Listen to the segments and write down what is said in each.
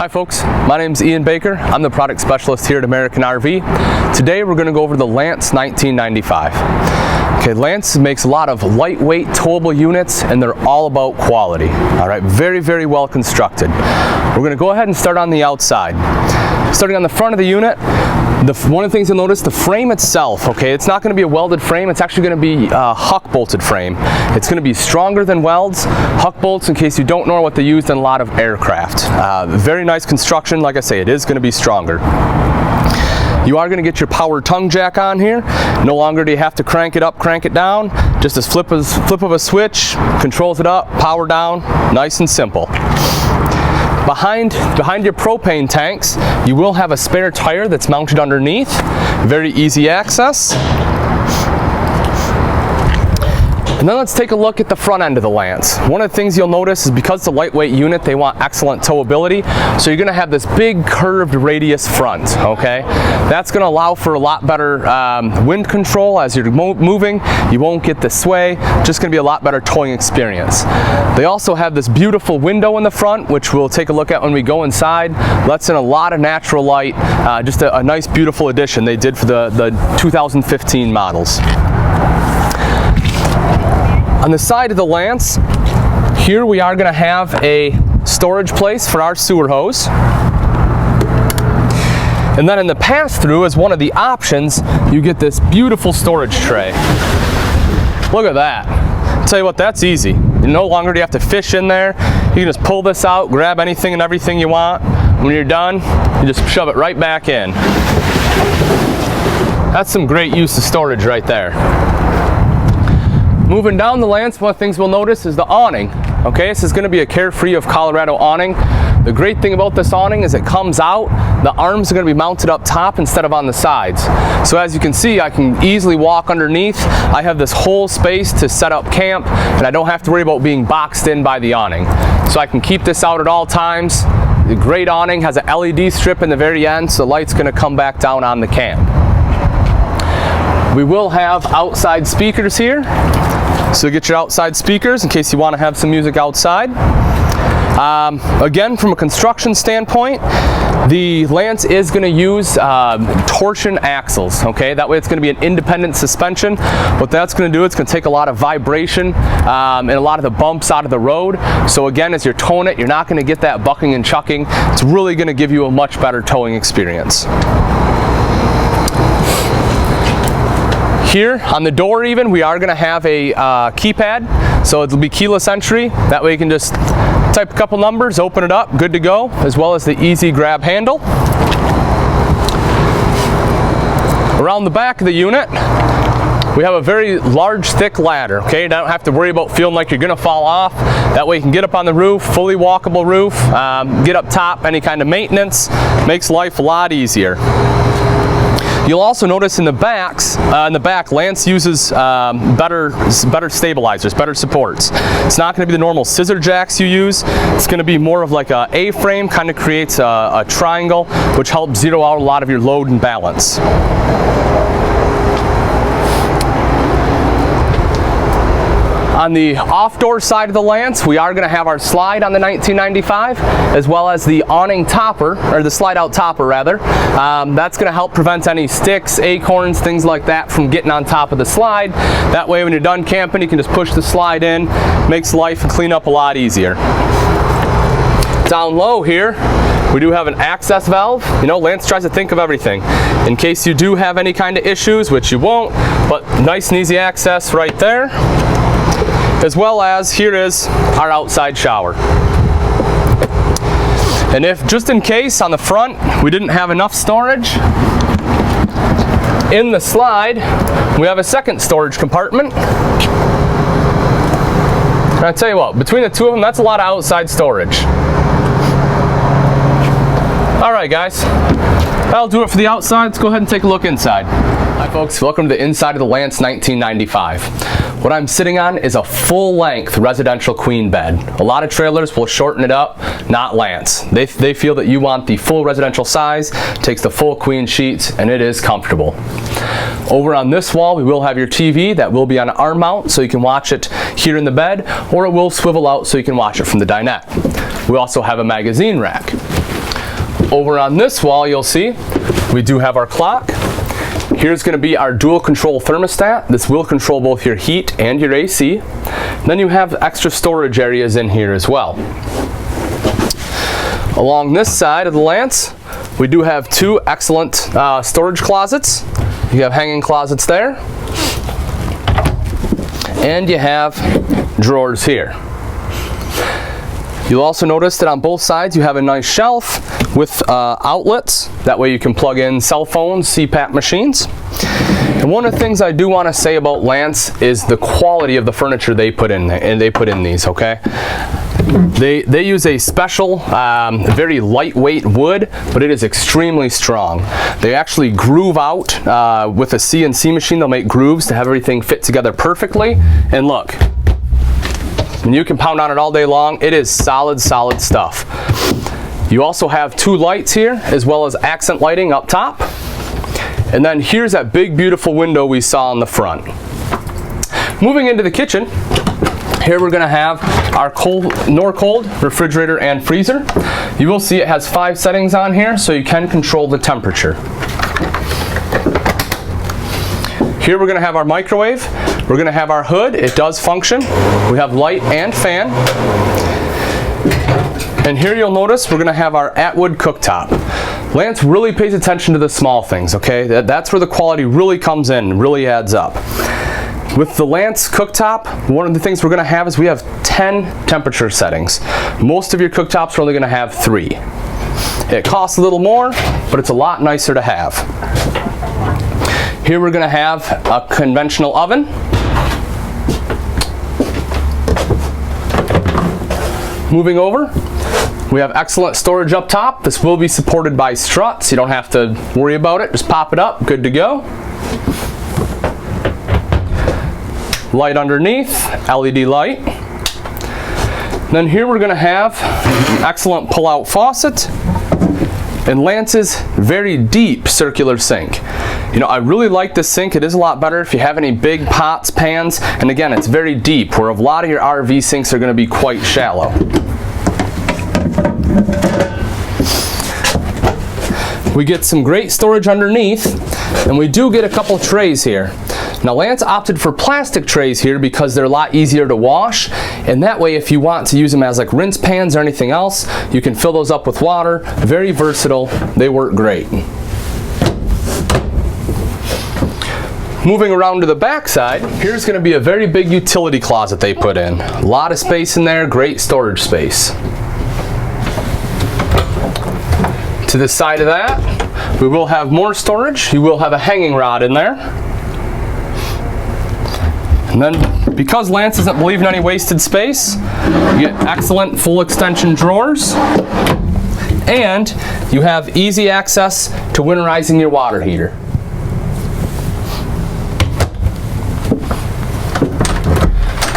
Hi folks, my name is Ian Baker. I'm the product specialist here at American RV. Today we're going to go over the Lance 1995. Okay, Lance makes a lot of lightweight towable units and they're all about quality. Alright, very well constructed. We're going to go ahead and start on the outside. Starting on the front of the unit, one of the things you'll notice, the frame itself, okay, it's not going to be a welded frame, it's actually going to be a huck bolted frame. It's going to be stronger than welds. Huck bolts, in case you don't know what they used in a lot of aircraft. Very nice construction. Like I say, it is going to be stronger. You are going to get your power tongue jack on here. No longer do you have to crank it up, crank it down. Just a flip of a switch, controls it up, power down, nice and simple. Behind your propane tanks, you will have a spare tire that's mounted underneath. Very easy access. And then let's take a look at the front end of the Lance. One of the things you'll notice is because it's a lightweight unit, they want excellent towability. So you're going to have this big curved radius front, okay? That's going to allow for a lot better wind control as you're moving. You won't get the sway, just going to be a lot better towing experience. They also have this beautiful window in the front, which we'll take a look at when we go inside. Lets in a lot of natural light, just a nice beautiful addition they did for the 2015 models. On the side of the Lance, here we are going to have a storage place for our sewer hose. And then in the pass-through, as one of the options, you get this beautiful storage tray. Look at that. I'll tell you what, that's easy. No longer do you have to fish in there. You can just pull this out, grab anything and everything you want. When you're done, you just shove it right back in. That's some great use of storage right there. Moving down the Lance, one of the things we'll notice is the awning. Okay, this is going to be a Carefree of Colorado awning. The great thing about this awning is it comes out, the arms are going to be mounted up top instead of on the sides. So as you can see, I can easily walk underneath. I have this whole space to set up camp, and I don't have to worry about being boxed in by the awning. So I can keep this out at all times. The great awning has an LED strip in the very end, so the light's going to come back down on the camp. We will have outside speakers here. So get your outside speakers in case you want to have some music outside. Again, from a construction standpoint, the Lance is going to use torsion axles, okay? That way it's going to be an independent suspension. What that's going to do, it's going to take a lot of vibration and a lot of the bumps out of the road. So again, as you're towing it, you're not going to get that bucking and chucking. It's really going to give you a much better towing experience. Here on the door even, we are going to have a keypad, so it'll be keyless entry. That way you can just type a couple numbers, open it up, good to go, as well as the easy grab handle. Around the back of the unit, we have a very large, thick ladder, okay? You don't have to worry about feeling like you're going to fall off. That way you can get up on the roof, fully walkable roof, get up top, any kind of maintenance, makes life a lot easier. You'll also notice in the back, Lance uses better stabilizers, better supports. It's not going to be the normal scissor jacks you use. It's going to be more of like a A-frame, kind of creates a triangle, which helps zero out a lot of your load and balance. On the off-door side of the Lance, we are going to have our slide on the 1995, as well as the awning topper, or the slide-out topper rather. That's going to help prevent any sticks, acorns, things like that from getting on top of the slide. That way when you're done camping, you can just push the slide in, makes life and cleanup a lot easier. Down low here, we do have an access valve. You know, Lance tries to think of everything. In case you do have any kind of issues, which you won't, but nice and easy access right there. As well as here is our outside shower. And if just in case on the front we didn't have enough storage, in the slide we have a second storage compartment. And I tell you what, between the two of them, that's a lot of outside storage. Alright guys, that'll do it for the outside. Let's go ahead and take a look inside. Hi folks, welcome to the inside of the Lance 1995. What I'm sitting on is a full-length residential queen bed. A lot of trailers will shorten it up, not Lance. They feel that you want the full residential size, takes the full queen sheets, and it is comfortable. Over on this wall, we will have your TV that will be on an arm mount, so you can watch it here in the bed, or it will swivel out so you can watch it from the dinette. We also have a magazine rack. Over on this wall, you'll see we do have our clock. Here's going to be our dual control thermostat. This will control both your heat and your AC. Then you have extra storage areas in here as well. Along this side of the Lance, we do have two excellent storage closets. You have hanging closets there, and you have drawers here. You'll also notice that on both sides you have a nice shelf with outlets. That way you can plug in cell phones, CPAP machines. And one of the things I do want to say about Lance is the quality of the furniture they put in these, okay? They use a special, very lightweight wood, but it is extremely strong. They actually groove out with a CNC machine. They'll make grooves to have everything fit together perfectly. And look, and you can pound on it all day long. It is solid, solid stuff. You also have two lights here, as well as accent lighting up top. And then here's that big, beautiful window we saw on the front. Moving into the kitchen, here we're going to have our Norcold refrigerator and freezer. You will see it has 5 settings on here, so you can control the temperature. Here we're going to have our microwave. We're going to have our hood. It does function. We have light and fan. And here you'll notice we're going to have our Atwood cooktop. Lance really pays attention to the small things, okay? That's where the quality really comes in, really adds up. With the Lance cooktop, one of the things we're going to have is we have 10 temperature settings. Most of your cooktops are only going to have 3. It costs a little more, but it's a lot nicer to have. Here we're going to have a conventional oven. Moving over, we have excellent storage up top. This will be supported by struts. You don't have to worry about it. Just pop it up, good to go. Light underneath, LED light. Then here we're going to have an excellent pull-out faucet and Lance's very deep circular sink. You know, I really like this sink. It is a lot better if you have any big pots, pans, and again, it's very deep, where a lot of your RV sinks are going to be quite shallow. We get some great storage underneath, and we do get a couple trays here. Now Lance opted for plastic trays here because they're a lot easier to wash, and that way if you want to use them as like rinse pans or anything else, you can fill those up with water. Very versatile, they work great. Moving around to the back side, here's going to be a very big utility closet they put in. A lot of space in there, great storage space. To the side of that, we will have more storage. You will have a hanging rod in there. And then, because Lance doesn't believe in any wasted space, you get excellent full extension drawers, and you have easy access to winterizing your water heater.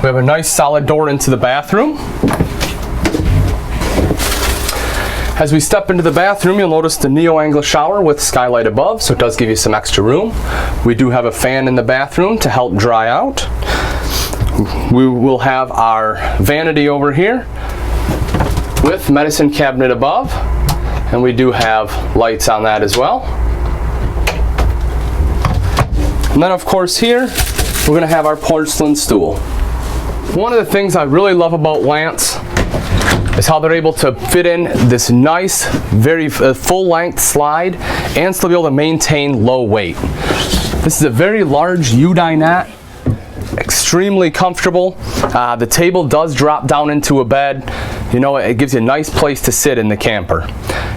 We have a nice solid door into the bathroom. As we step into the bathroom, you'll notice the neo-angle shower with skylight above, so it does give you some extra room. We do have a fan in the bathroom to help dry out. We will have our vanity over here with medicine cabinet above, and we do have lights on that as well. And then of course here, we're going to have our porcelain stool. One of the things I really love about Lance is how they're able to fit in this nice, very full-length slide and still be able to maintain low weight. This is a very large U-dinette, extremely comfortable. The table does drop down into a bed. You know, it gives you a nice place to sit in the camper.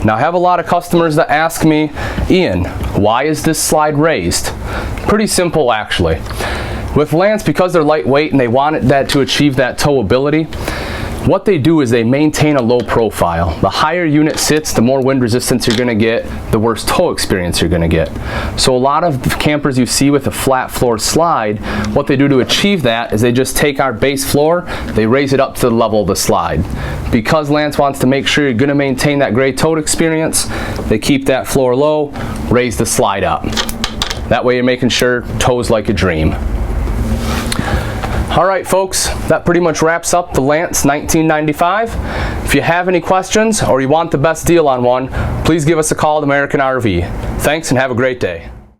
Now, I have a lot of customers that ask me, Ian, why is this slide raised? Pretty simple, actually. With Lance, because they're lightweight and they want that to achieve that towability, what they do is they maintain a low profile. The higher unit sits, the more wind resistance you're going to get, the worse tow experience you're going to get. So a lot of campers you see with a flat floor slide, what they do to achieve that is they just take our base floor, they raise it up to the level of the slide. Because Lance wants to make sure you're going to maintain that great tow experience, they keep that floor low, raise the slide up. That way you're making sure tow's like a dream. All right, folks, that pretty much wraps up the Lance 1995. If you have any questions or you want the best deal on one, please give us a call at American RV. Thanks and have a great day.